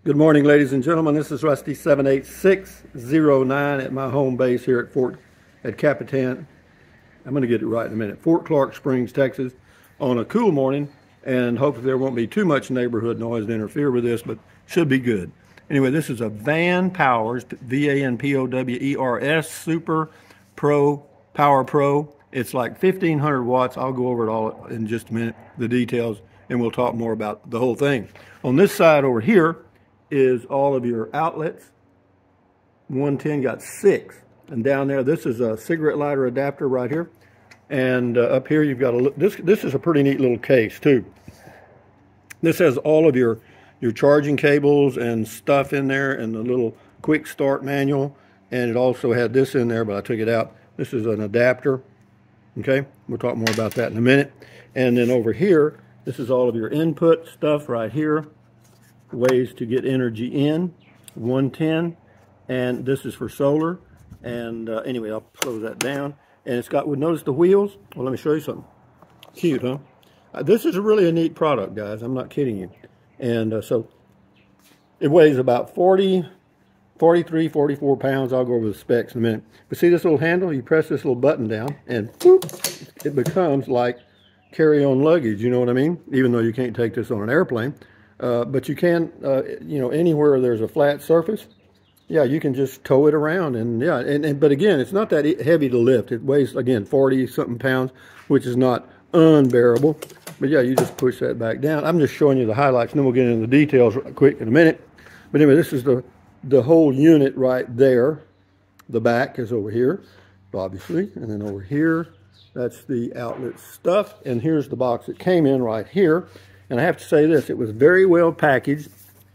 Good morning, ladies and gentlemen. This is Rusty 78609 at my home base here at Capitan. I'm going to get it right in a minute. Fort Clark Springs, Texas, on a cool morning, and hopefully there won't be too much neighborhood noise to interfere with this, but should be good. Anyway, this is a VANPOWERS, VANPOWERS Super Pro Power Pro. It's like 1,500 watts. I'll go over it all in just a minute, the details, and we'll talk more about the whole thing. On this side over here is all of your outlets. 110 got 6, and down there this is a cigarette lighter adapter right here, and up here you've got a this is a pretty neat little case too. This has all of your charging cables and stuff in there, and the little quick start manual, and it also had this in there, but I took it out. This is an adapter. Okay, we'll talk more about that in a minute. And then over here, this is all of your input stuff right here. Ways to get energy in, 110, and this is for solar. And anyway, I'll close that down. And it's got, notice the wheels? Well, let me show you something. Cute, huh? This is really a neat product, guys. I'm not kidding you. And so it weighs about 43, 44 pounds. I'll go over the specs in a minute. But see this little handle? You press this little button down, and whoop, it becomes like carry-on luggage. You know what I mean? Even though you can't take this on an airplane. But you can, you know, anywhere there's a flat surface, yeah, you can just tow it around. And yeah, but again, it's not that heavy to lift. It weighs, again, 40-something pounds, which is not unbearable. But yeah, you just push that back down. I'm just showing you the highlights, and then we'll get into the details quick in a minute. But anyway, this is the whole unit right there. The back is over here, obviously, and then over here, that's the outlet stuff. And here's the box it came in right here. And I have to say this, it was very well packaged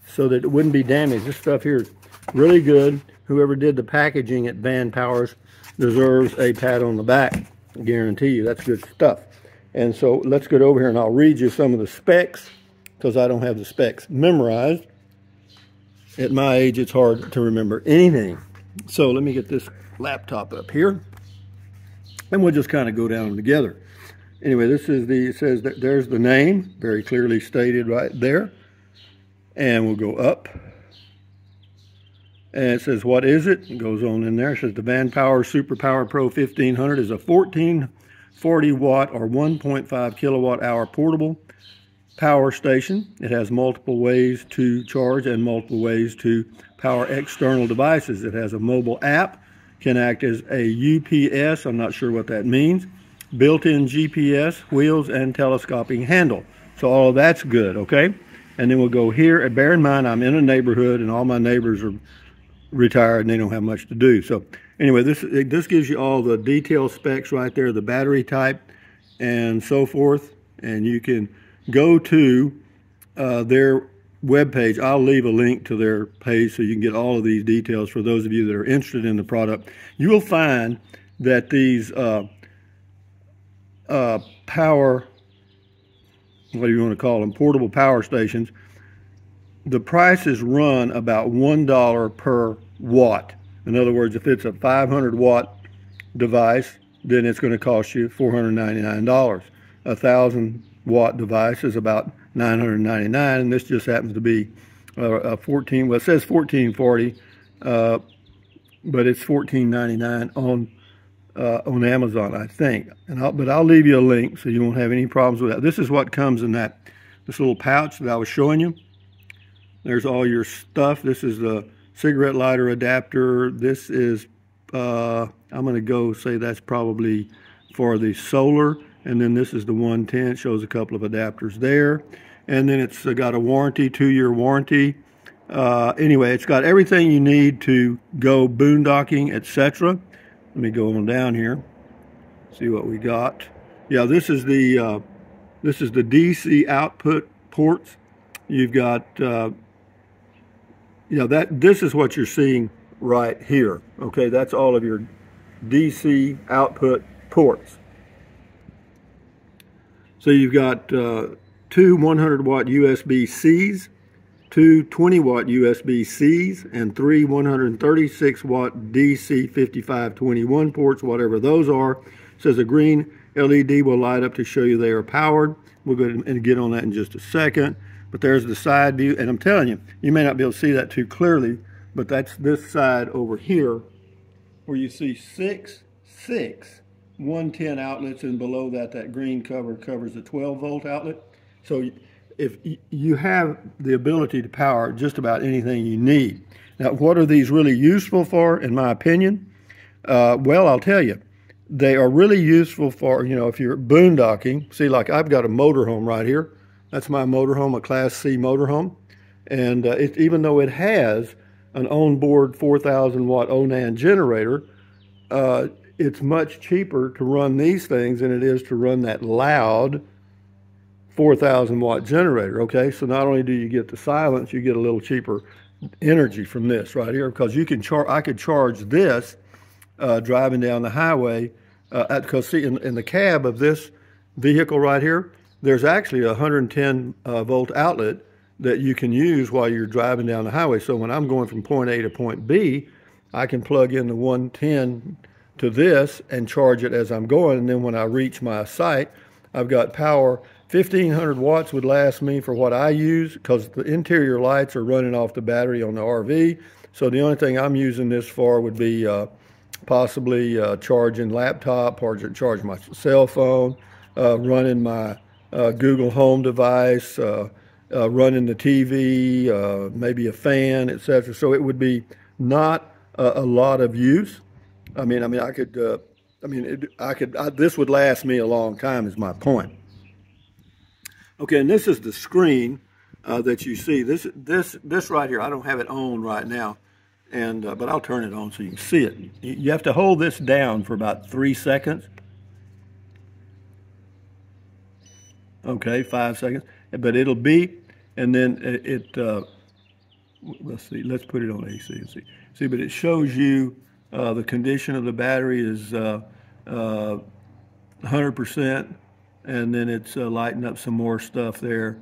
so that it wouldn't be damaged. This stuff here is really good. Whoever did the packaging at VANPOWERS deserves a pat on the back. I guarantee you, that's good stuff. And so let's get over here and I'll read you some of the specs, because I don't have the specs memorized. At my age, it's hard to remember anything. So let me get this laptop up here, and we'll just kind of go down together. Anyway, this is it says that there's the name, very clearly stated right there. And we'll go up. And it says, what is it? It goes on in there. It says the VANPOWERS Super Power Pro 1500 is a 1440 watt or 1.5 kilowatt hour portable power station. It has multiple ways to charge and multiple ways to power external devices. It has a mobile app, can act as a UPS. I'm not sure what that means. Built-in GPS, wheels, and telescoping handle. So all of that's good, okay? And then we'll go here. And bear in mind, I'm in a neighborhood, and all my neighbors are retired, and they don't have much to do. So anyway, this gives you all the detailed specs right there, the battery type, and so forth. And you can go to their webpage. I'll leave a link to their page so you can get all of these details for those of you that are interested in the product. You will find that these power, what do you want to call them, portable power stations, the prices run about $1 per watt. In other words, if it's a 500 watt device, then it's going to cost you $499. A 1,000 watt device is about $999, and this just happens to be a 14. Well, it says 1440, but it's $14.99 on Amazon, I think. But I'll leave you a link so you won't have any problems with that. This is what comes in this little pouch that I was showing you. There's all your stuff. This is the cigarette lighter adapter. This is, I'm going to go say that's probably for the solar. And then this is the 110. It shows a couple of adapters there. And then it's got a warranty, 2-year warranty. Anyway, it's got everything you need to go boondocking, etc. Let me go on down here, see what we got. Yeah, this is the DC output ports. You've got, this is what you're seeing right here. Okay, that's all of your DC output ports. So you've got 2 100-watt USB-Cs, 2 20-watt USB-Cs, and 3 136-watt DC 5521 ports, whatever those are. It says a green LED will light up to show you they are powered. We'll go ahead and get on that in just a second. But there's the side view, and I'm telling you, you may not be able to see that too clearly, but that's this side over here where you see six 110 outlets, and below that, that green cover covers a 12-volt outlet. So if you have the ability to power just about anything you need. Now, what are these really useful for, in my opinion? Well, I'll tell you. They are really useful for, you know, if you're boondocking. See, like I've got a motorhome right here. That's my motorhome, a Class C motorhome. And even though it has an onboard 4,000 watt ONAN generator, it's much cheaper to run these things than it is to run that loud 4,000 watt generator, okay? So not only do you get the silence, you get a little cheaper energy from this right here, because you can I could charge this driving down the highway, because see, in the cab of this vehicle right here, there's actually a 110 volt outlet that you can use while you're driving down the highway. So when I'm going from point A to point B, I can plug in the 110 to this and charge it as I'm going, and then when I reach my site, I've got power. 1,500 watts would last me for what I use, because the interior lights are running off the battery on the RV. So the only thing I'm using this for would be possibly charging laptop, charge my cell phone, running my Google Home device, running the TV, maybe a fan, etc. So it would be not a lot of use. I mean, I could, this would last me a long time, is my point. Okay, and this is the screen that you see. This right here, I don't have it on right now, and but I'll turn it on so you can see it. You have to hold this down for about 3 seconds. Okay, 5 seconds, but it'll beep, and then let's see, let's put it on AC and see. See, but it shows you the condition of the battery is 100%, and then it's lighting up some more stuff there.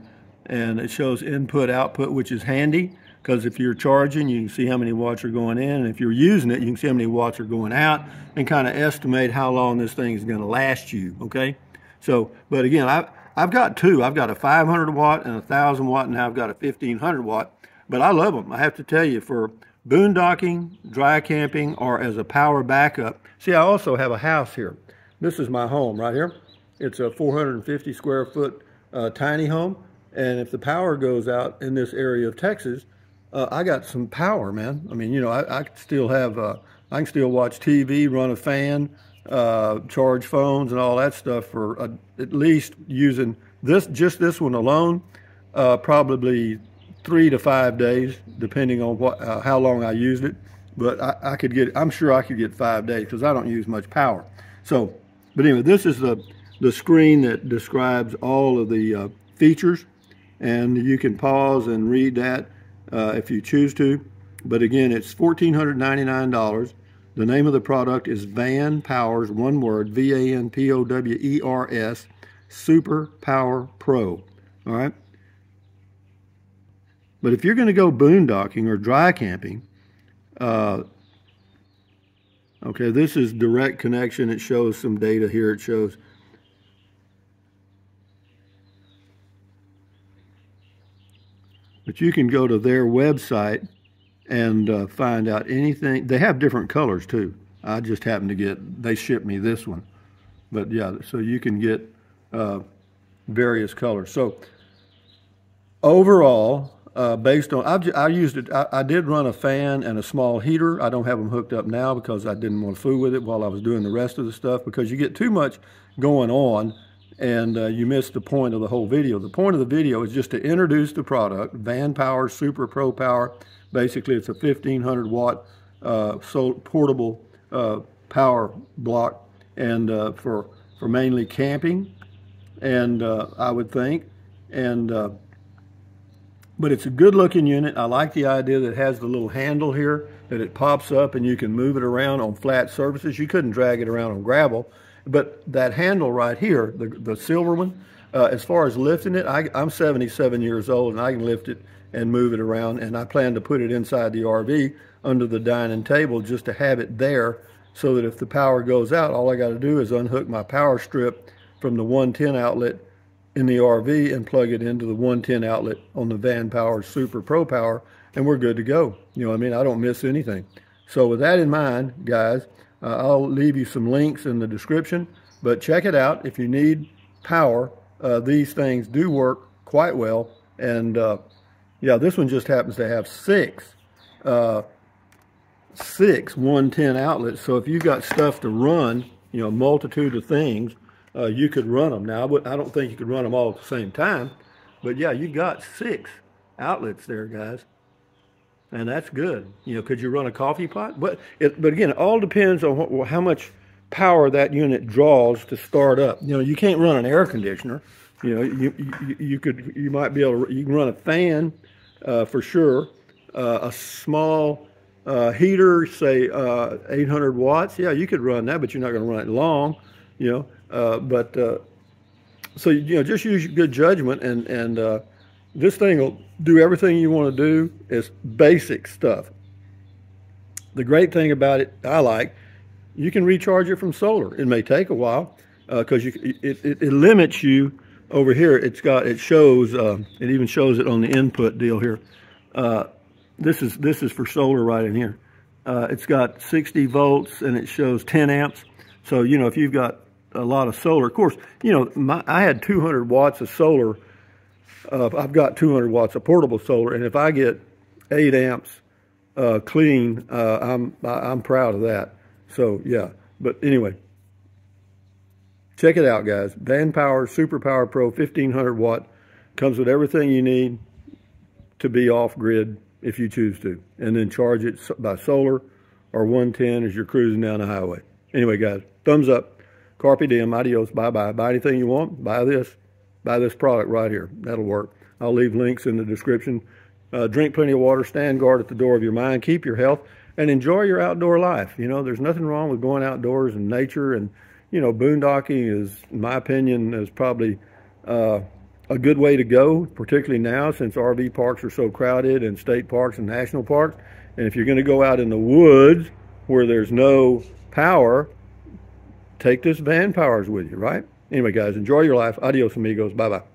And it shows input, output, which is handy, because if you're charging, you can see how many watts are going in, and if you're using it, you can see how many watts are going out, and kind of estimate how long this thing is going to last you, okay? So, but again, I've got two. I've got a 500 watt and a 1,000 watt, and now I've got a 1,500 watt, but I love them. I have to tell you, for boondocking, dry camping, or as a power backup. See, I also have a house here. This is my home right here. It's a 450 square foot tiny home, and if the power goes out in this area of Texas, I got some power, man. I mean, you know, I still have, I can still watch TV, run a fan, charge phones and all that stuff for at least using just this one alone, probably 3 to 5 days, depending on how long I used it. But I'm sure I could get 5 days, because I don't use much power. So, but anyway, this is the screen that describes all of the features, and you can pause and read that if you choose to. But again, it's $1,499. The name of the product is VANPOWERS, one word, VANPOWERS, Super Power Pro. All right. But if you're going to go boondocking or dry camping, okay, this is direct connection. It shows some data here. It shows. But you can go to their website and find out anything. They have different colors too. I just happened to they shipped me this one. But yeah, so you can get various colors. So overall, based on, I used it, I did run a fan and a small heater. I don't have them hooked up now because I didn't want to fool with it while I was doing the rest of the stuff, because you get too much going on and you miss the point of the whole video. The point of the video is just to introduce the product, VANPOWERS Super Pro Power. Basically, it's a 1,500 watt portable power block, and for mainly camping, and I would think, and but it's a good looking unit. I like the idea that it has the little handle here, that it pops up and you can move it around on flat surfaces. You couldn't drag it around on gravel, but that handle right here, the silver one, as far as lifting it, I'm 77 years old and I can lift it and move it around, and I plan to put it inside the RV under the dining table just to have it there, so that if the power goes out, all I got to do is unhook my power strip from the 110 outlet in the RV and plug it into the 110 outlet on the VANPOWERS Super Pro Power, and we're good to go. You know what I mean? I don't miss anything. So with that in mind, guys, I'll leave you some links in the description, but check it out. If you need power, these things do work quite well. And yeah, this one just happens to have six 110 outlets. So if you've got stuff to run, you know, a multitude of things, you could run them. Now, I don't think you could run them all at the same time, but yeah, you got 6 outlets there, guys. And that's good. You know, could you run a coffee pot? But again, it all depends on how much power that unit draws to start up. You know, you can't run an air conditioner. You know, you might be able to, you can run a fan for sure. A small heater, say 800 watts. Yeah, you could run that, but you're not going to run it long. You know, so you know, just use your good judgment, and this thing will do everything you want to do. It's basic stuff. The great thing about it, I like, you can recharge it from solar. It may take a while because it limits you over here. It shows it even shows it on the input deal here. This is for solar right in here. It's got 60 volts and it shows 10 amps. So you know, if you've got a lot of solar, of course, you know, I had 200 watts of solar. I've got 200 watts of portable solar, and if I get 8 amps clean, I'm proud of that. So yeah, but anyway, check it out, guys. VANPOWERS Super Power Pro 1500 watt comes with everything you need to be off grid if you choose to, and then charge it by solar or 110 as you're cruising down the highway. Anyway, guys, thumbs up. Carpe diem, adios, bye-bye. Buy anything you want, buy this product right here. That'll work. I'll leave links in the description. Drink plenty of water, stand guard at the door of your mind, keep your health, and enjoy your outdoor life. You know, there's nothing wrong with going outdoors in nature, and, you know, boondocking is, in my opinion, is probably a good way to go, particularly now since RV parks are so crowded, and state parks and national parks. And if you're going to go out in the woods where there's no power, take this VANPOWERS with you, right? Anyway, guys, enjoy your life. Adios, amigos. Bye-bye.